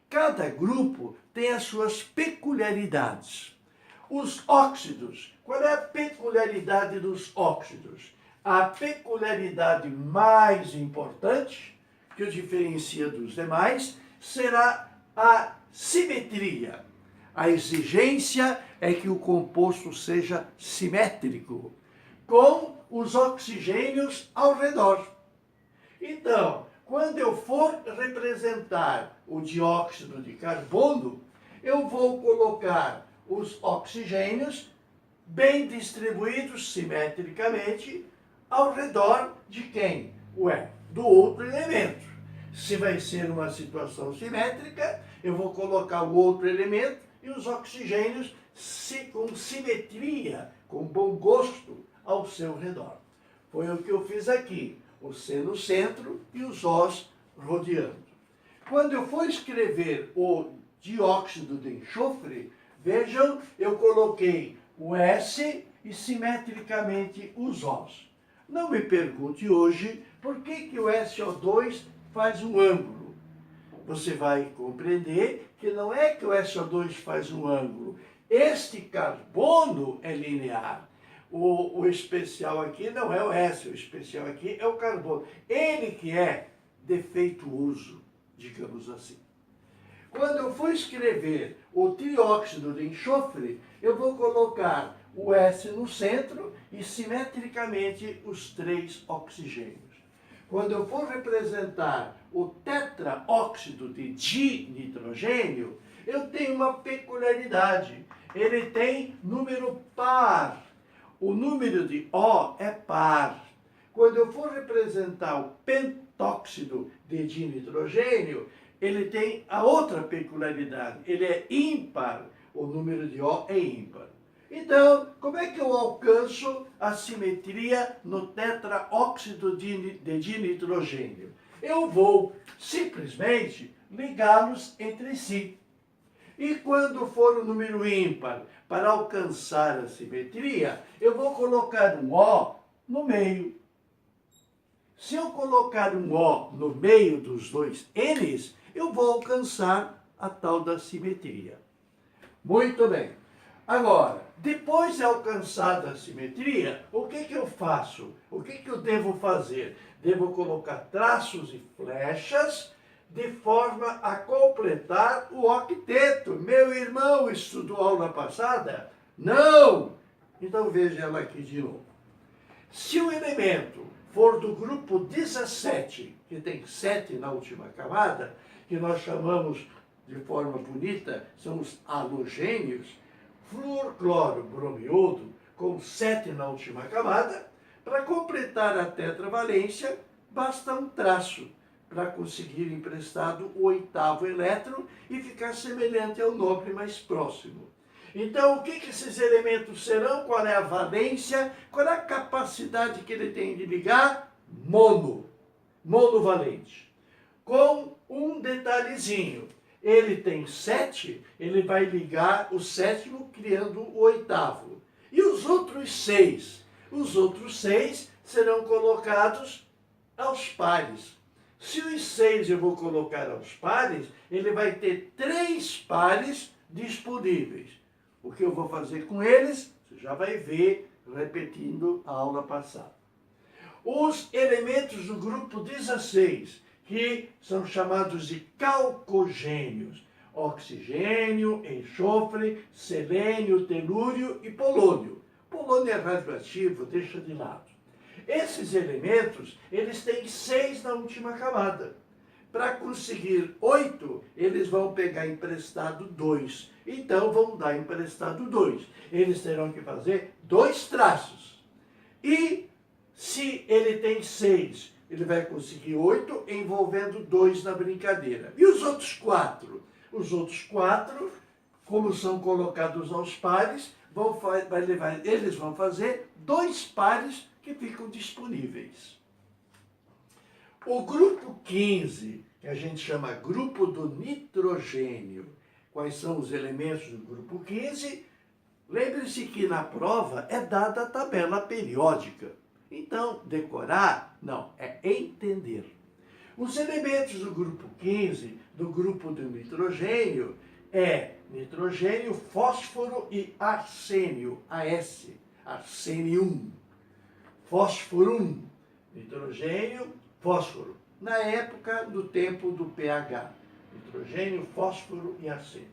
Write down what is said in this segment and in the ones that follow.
Cada grupo tem as suas peculiaridades. Os óxidos, qual é a peculiaridade dos óxidos? A peculiaridade mais importante, que o diferencia dos demais, será a simetria. A exigência é que o composto seja simétrico, com os oxigênios ao redor. Então, quando eu for representar o dióxido de carbono, eu vou colocar os oxigênios bem distribuídos simetricamente ao redor de quem? Do outro elemento. Se vai ser uma situação simétrica, eu vou colocar o outro elemento e os oxigênios com simetria, com bom gosto ao seu redor. Foi o que eu fiz aqui, o C no centro e os Os rodeando. Quando eu for escrever o dióxido de enxofre, vejam, eu coloquei o S e simetricamente os Os. Não me pergunte hoje por que o SO2 faz um ângulo. Você vai compreender que não é que o SO2 faz um ângulo. Este carbono é linear. O especial aqui não é o S, o especial aqui é o carbono. Ele que é defeituoso, digamos assim. Quando eu for escrever o trióxido de enxofre, eu vou colocar o S no centro e simetricamente os 3 oxigênios. Quando eu for representar o tetraóxido de dinitrogênio, eu tenho uma peculiaridade. Ele tem número par. O número de O é par. Quando eu for representar o pentóxido de dinitrogênio, ele tem a outra peculiaridade. Ele é ímpar. O número de O é ímpar. Então, como é que eu alcanço a simetria no tetraóxido de dinitrogênio? Eu vou simplesmente ligá-los entre si. E quando for o número ímpar, para alcançar a simetria, eu vou colocar um O no meio. Se eu colocar um O no meio dos dois N's, eu vou alcançar a tal da simetria. Muito bem. Agora, depois de alcançada a simetria, o que eu faço? O que eu devo fazer? Devo colocar traços e flechas de forma a completar o octeto. Meu irmão estudou aula passada? Não! Então veja ela aqui de novo. Se o elemento for do grupo 17, que tem 7 na última camada, que nós chamamos de forma bonita, são os halogênios, flúor, cloro, bromiodo, com 7 na última camada, para completar a tetravalência, basta um traço para conseguir emprestado o 8º elétron e ficar semelhante ao nobre mais próximo. Então, o que esses elementos serão? Qual é a valência? Qual é a capacidade que ele tem de ligar? Monovalente. Com um detalhezinho. Ele tem 7, ele vai ligar o 7º, criando o 8º. E os outros 6? Os outros 6 serão colocados aos pares. Se os 6 eu vou colocar aos pares, ele vai ter 3 pares disponíveis. O que eu vou fazer com eles, você já vai ver repetindo a aula passada. Os elementos do grupo 16, que são chamados de calcogênios, oxigênio, enxofre, selênio, telúrio e polônio. Polônio é radioativo, deixa de lado. Esses elementos, eles têm 6 na última camada. Para conseguir 8, eles vão pegar emprestado 2. Então, vão dar emprestado 2. Eles terão que fazer 2 traços. E se ele tem 6, ele vai conseguir 8, envolvendo 2 na brincadeira. E os outros 4? Os outros 4, como são colocados aos pares, eles vão fazer 2 pares que ficam disponíveis. O grupo 15, que a gente chama grupo do nitrogênio. Quais são os elementos do grupo 15? Lembre-se que na prova é dada a tabela periódica. Então, decorar, não, é entender. Os elementos do grupo 15, do grupo do nitrogênio, é nitrogênio, fósforo e arsênio, AS, arsênio. Fósforo, nitrogênio, fósforo. Na época do tempo do pH, nitrogênio, fósforo e arsênio.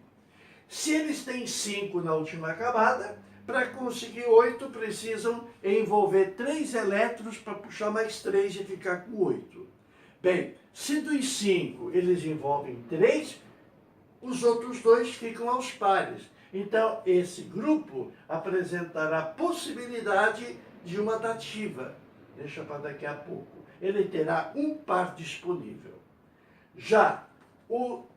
Se eles têm 5 na última camada, para conseguir 8 precisam envolver 3 elétrons para puxar mais 3 e ficar com 8. Bem, se dos 5 eles envolvem 3, os outros 2 ficam aos pares. Então, esse grupo apresentará possibilidade de uma dativa. Deixa para daqui a pouco. Ele terá um par disponível. Já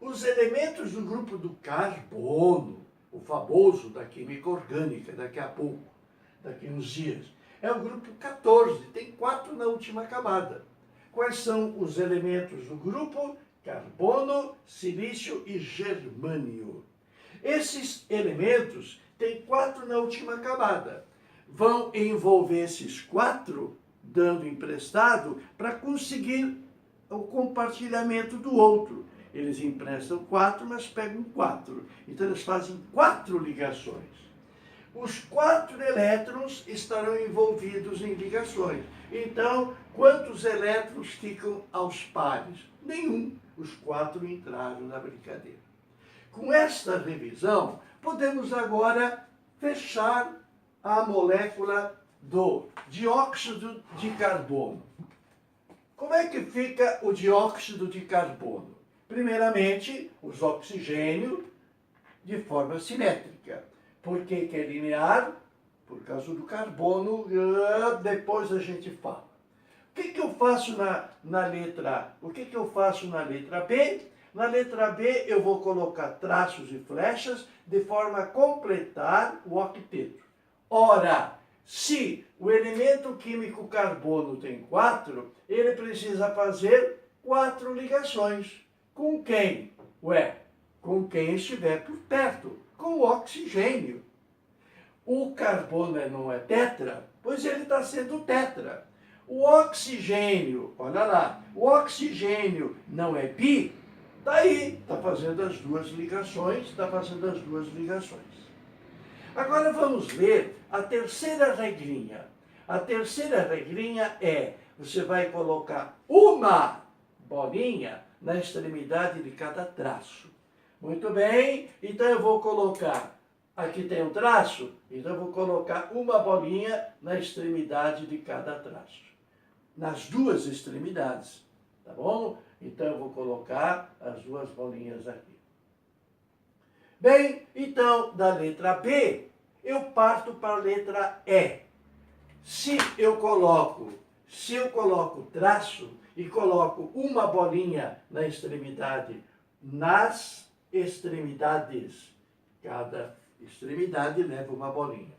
os elementos do grupo do carbono, o famoso da química orgânica, daqui a pouco, daqui a uns dias, é o grupo 14, tem 4 na última camada. Quais são os elementos do grupo? Carbono, silício e germânio. Esses elementos têm 4 na última camada. Vão envolver esses 4, dando emprestado, para conseguir o compartilhamento do outro. Eles emprestam 4, mas pegam 4. Então, eles fazem 4 ligações. Os 4 elétrons estarão envolvidos em ligações. Então, quantos elétrons ficam aos pares? Nenhum. Os 4 entraram na brincadeira. Com esta revisão, podemos agora fechar a molécula do dióxido de carbono. Como é que fica o dióxido de carbono? Primeiramente, os oxigênios de forma simétrica. Por que é linear? Por causa do carbono, depois a gente fala. O que eu faço na letra A? O que eu faço na letra B? Na letra B eu vou colocar traços e flechas de forma a completar o octeto. Ora, se o elemento químico carbono tem 4, ele precisa fazer 4 ligações. Com quem? Ué, com quem estiver por perto, com o oxigênio. O carbono não é tetra, pois ele está sendo tetra. O oxigênio, olha lá, o oxigênio não é bi, daí está fazendo as 2 ligações, Agora vamos ler a terceira regrinha. A terceira regrinha é, você vai colocar uma bolinha na extremidade de cada traço. Muito bem, então eu vou colocar, aqui tem um traço, então eu vou colocar uma bolinha na extremidade de cada traço. Nas 2 extremidades, tá bom? Então eu vou colocar as 2 bolinhas aqui. Bem, então da letra B, eu parto para a letra E. Se eu coloco traço e coloco uma bolinha na extremidade, nas extremidades, cada extremidade leva uma bolinha.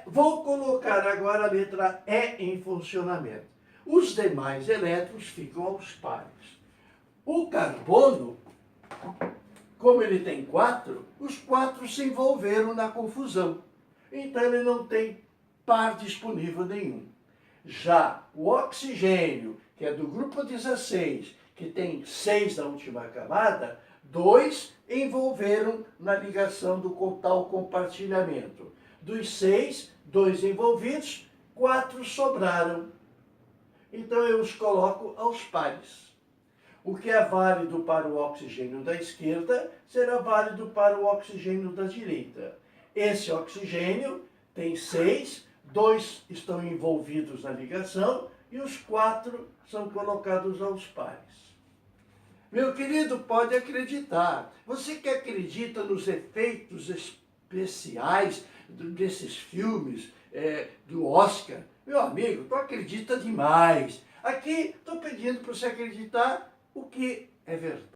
Vou colocar agora a letra E em funcionamento. Os demais elétrons ficam aos pares. O carbono, como ele tem 4, os 4 se envolveram na confusão. Então ele não tem par disponível nenhum. Já o oxigênio, que é do grupo 16, que tem 6 na última camada, 2 envolveram na ligação do tal compartilhamento. Dos 6, 2 envolvidos, 4 sobraram. Então eu os coloco aos pares. O que é válido para o oxigênio da esquerda será válido para o oxigênio da direita. Esse oxigênio tem 6, 2 estão envolvidos na ligação e os 4 são colocados aos pares. Meu querido, pode acreditar. Você que acredita nos efeitos especiais desses filmes do Oscar, meu amigo, tu acredita demais. Aqui estou pedindo para você acreditar o que é verdade.